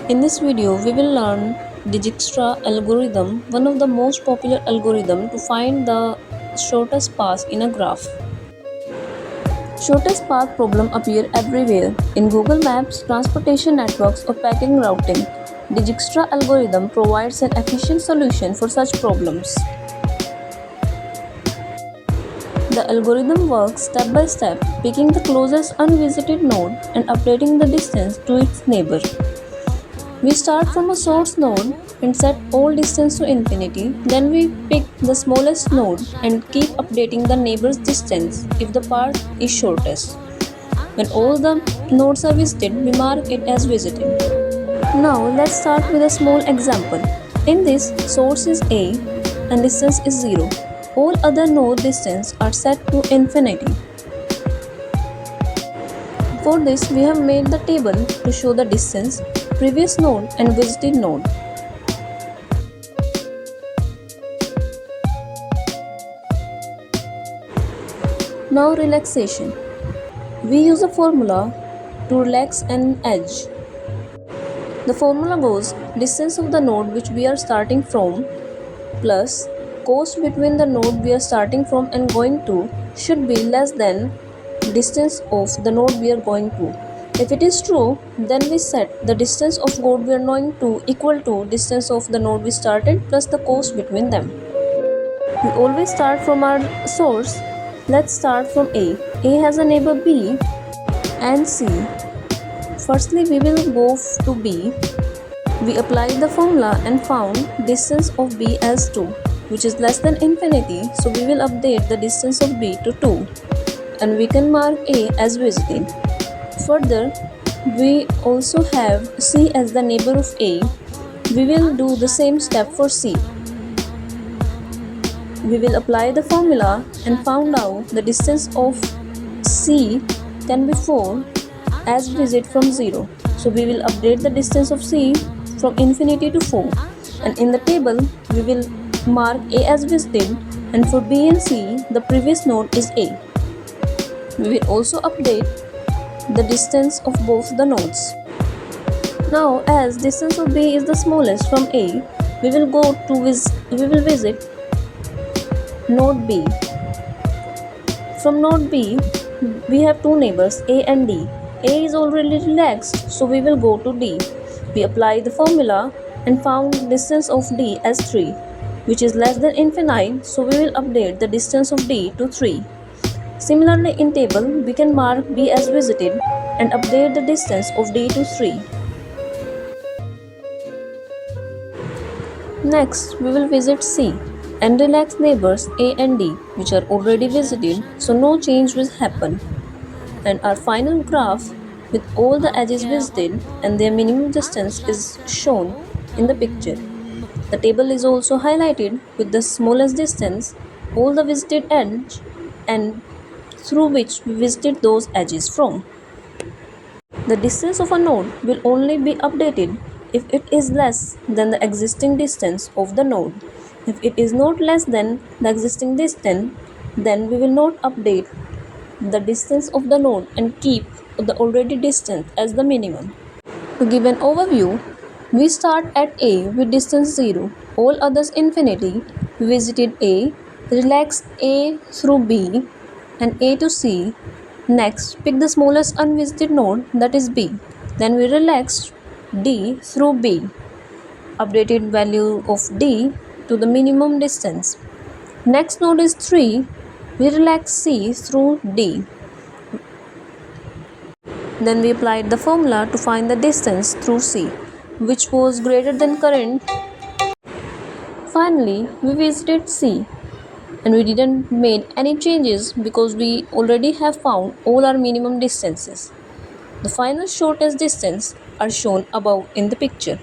In this video, we will learn Dijkstra algorithm, one of the most popular algorithm to find the shortest path in a graph. Shortest path problem appear everywhere in Google Maps, transportation networks or packing routing. Dijkstra algorithm provides an efficient solution for such problems. The algorithm works step by step, picking the closest unvisited node and updating the distance to its neighbor. We start from a source node and set all distance to infinity. Then we pick the smallest node and keep updating the neighbor's distance if the path is shortest. When all the nodes are visited, we mark it as visited. Now let's start with a small example. In this, source is A and distance is 0. All other node distance are set to infinity. For this, we have made the table to show the distance, previous node and visited node. Now relaxation. We use a formula to relax an edge. The formula goes distance of the node which we are starting from plus cost between the node we are starting from and going to should be less than distance of the node we are going to. If it is true, then we set the distance of node we are going to equal to distance of the node we started plus the cost between them. We always start from our source. Let's start from A. A has a neighbor B and C. Firstly, we will go to B. We applied the formula and found distance of B as 2, which is less than infinity, so we will update the distance of B to 2. And we can mark A as visited. Further, we also have C as the neighbor of A. We will do the same step for C. We will apply the formula and found out the distance of C can be 4 as visit from 0. So we will update the distance of C from infinity to 4. And in the table, we will mark A as visited, and for B and C, the previous node is A. We will also update the distance of both the nodes. Now, as distance of B is the smallest from A, we will visit node B. From node B, we have two neighbors A and D. A is already relaxed, so we will go to D. We apply the formula and found distance of D as 3, which is less than infinite, so we will update the distance of D to 3. Similarly, in table, we can mark B as visited and update the distance of D to 3. Next, we will visit C and relax neighbors A and D, which are already visited, so no change will happen. And our final graph with all the edges visited and their minimum distance is shown in the picture. The table is also highlighted with the smallest distance, all the visited edge, and through which we visited those edges from. The distance of a node will only be updated if it is less than the existing distance of the node. If it is not less than the existing distance, then we will not update the distance of the node and keep the already distance as the minimum. To give an overview, we start at A with distance 0, all others infinity. We visited A, relaxed A through B and A to C. Next, pick the smallest unvisited node, that is B. Then we relaxed D through B, updated value of D to the minimum distance. Next node is 3, we relax C through D. Then we applied the formula to find the distance through C, which was greater than current. Finally, we visited C and we didn't make any changes because we already have found all our minimum distances. The final shortest distance are shown above in the picture.